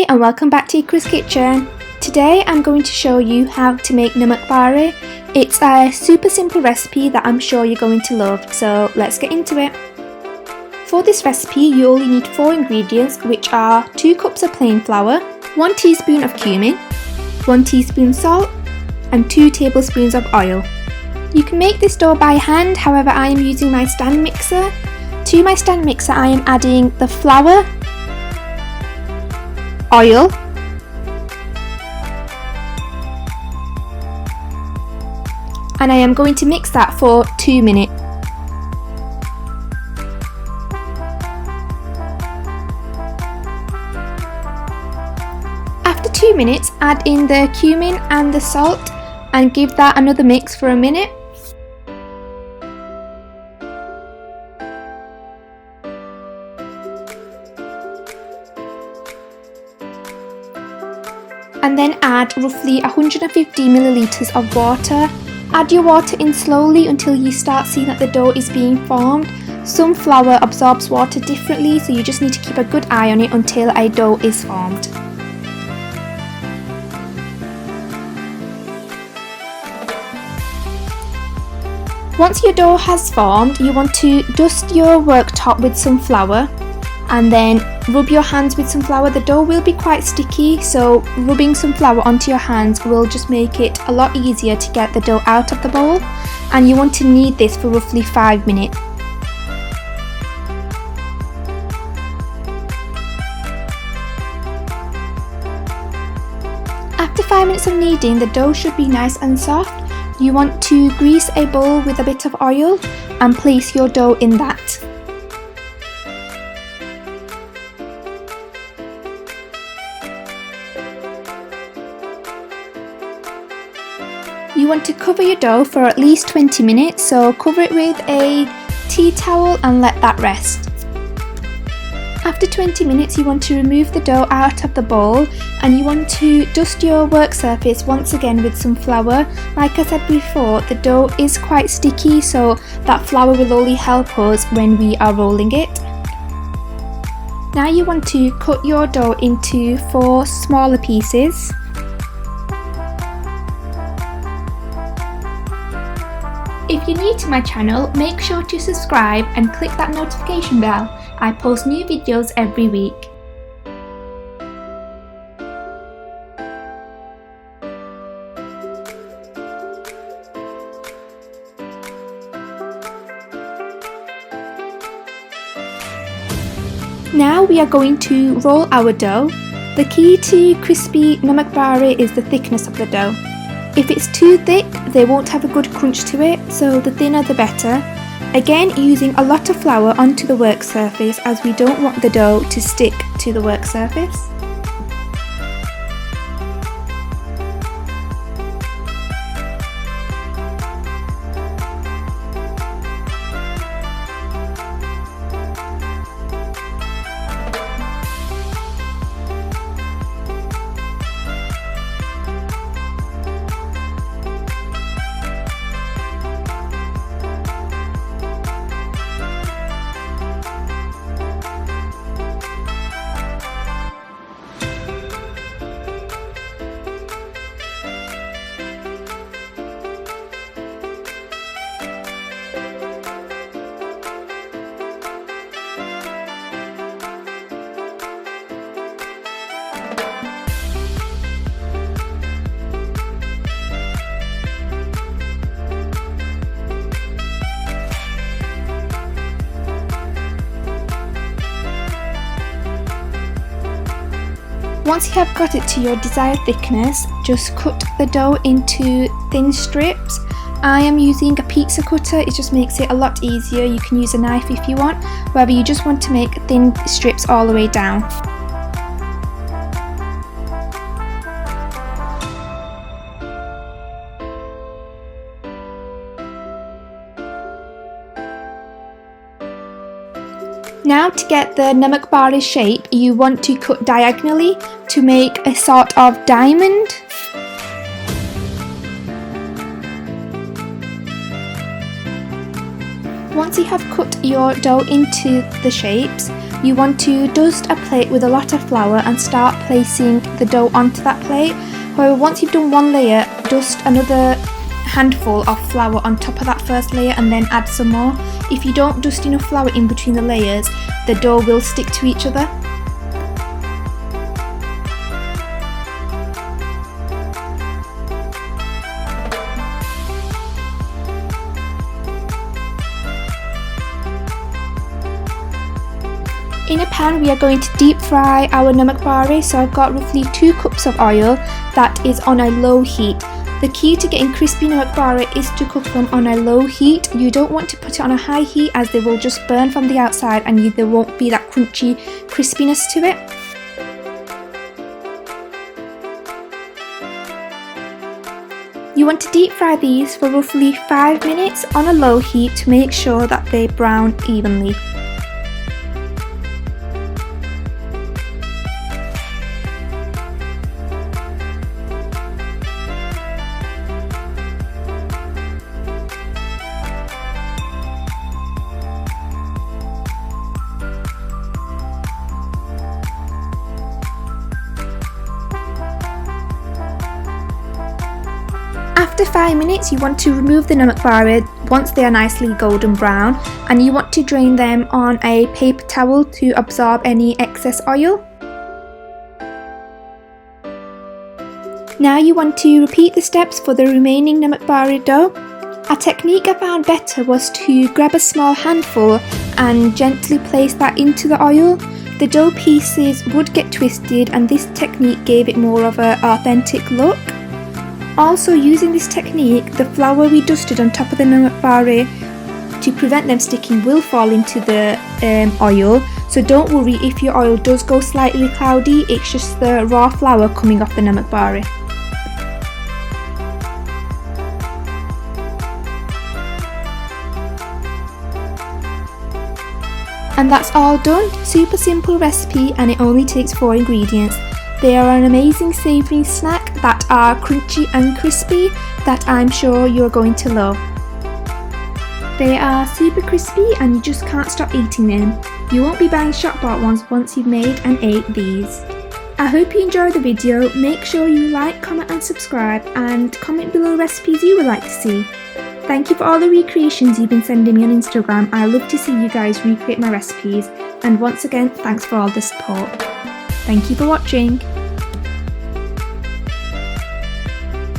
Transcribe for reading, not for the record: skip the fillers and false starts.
Hi and welcome back to Iqrah's kitchen. Today I'm going to show you how to make Namak Paray. It's a super simple recipe that I'm sure you're going to love, so let's get into it. For this recipe you only need 4 ingredients, which are 2 cups of plain flour, 1 teaspoon of cumin, 1 teaspoon salt and 2 tablespoons of oil. You can make this dough by hand, however I am using my stand mixer. To my stand mixer I am adding the flour, oil, and I am going to mix that for 2 minutes. After 2 minutes, add in the cumin and the salt and give that another mix for a minute. And then add roughly 150 milliliters of water. Add your water in slowly until you start seeing that the dough is being formed. Some flour absorbs water differently, so you just need to keep a good eye on it until a dough is formed. Once your dough has formed, you want to dust your worktop with some flour and then rub your hands with some flour. The dough will be quite sticky, so rubbing some flour onto your hands will just make it a lot easier to get the dough out of the bowl, and you want to knead this for roughly 5 minutes. After 5 minutes of kneading, the dough should be nice and soft. You want to grease a bowl with a bit of oil and place your dough in that. You want to cover your dough for at least 20 minutes, so cover it with a tea towel and let that rest. After 20 minutes you want to remove the dough out of the bowl and you want to dust your work surface once again with some flour. Like I said before, the dough is quite sticky, so that flour will only help us when we are rolling it. Now you want to cut your dough into 4 smaller pieces. If you're new to my channel, make sure to subscribe and click that notification bell. I post new videos every week. Now we are going to roll our dough. The key to crispy Namak Paray is the thickness of the dough. If it's too thick, they won't have a good crunch to it, so the thinner the better. Again, using a lot of flour onto the work surface, as we don't want the dough to stick to the work surface. Once you have got it to your desired thickness, just cut the dough into thin strips. I am using a pizza cutter, it just makes it a lot easier. You can use a knife if you want, however you just want to make thin strips all the way down. Now to get the Namak Paray shape, you want to cut diagonally to make a sort of diamond. Once you have cut your dough into the shapes, you want to dust a plate with a lot of flour and start placing the dough onto that plate. However, once you've done one layer, dust another handful of flour on top of that first layer and then add some more. If you don't dust enough flour in between the layers, the dough will stick to each other. In a pan we are going to deep fry our Namak Paray, so I've got roughly 2 cups of oil that is on a low heat. The key to getting crispy Namak Paray is to cook them on a low heat. You don't want to put it on a high heat as they will just burn from the outside and there won't be that crunchy crispiness to it. You want to deep fry these for roughly 5 minutes on a low heat to make sure that they brown evenly. After 5 minutes, you want to remove the Namak Paray once they are nicely golden brown, and you want to drain them on a paper towel to absorb any excess oil. Now you want to repeat the steps for the remaining Namak Paray dough. A technique I found better was to grab a small handful and gently place that into the oil. The dough pieces would get twisted and this technique gave it more of an authentic look. Also, using this technique, the flour we dusted on top of the Namak Paray to prevent them sticking will fall into the oil, so don't worry if your oil does go slightly cloudy, it's just the raw flour coming off the Namak Paray. And that's all done. Super simple recipe and it only takes 4 ingredients. They are an amazing savoury snack that are crunchy and crispy that I'm sure you're going to love. They are super crispy and you just can't stop eating them. You won't be buying shop-bought ones once you've made and ate these. I hope you enjoyed the video. Make sure you like, comment and subscribe and comment below recipes you would like to see. Thank you for all the recreations you've been sending me on Instagram. I love to see you guys recreate my recipes, and once again thanks for all the support. Thank you for watching.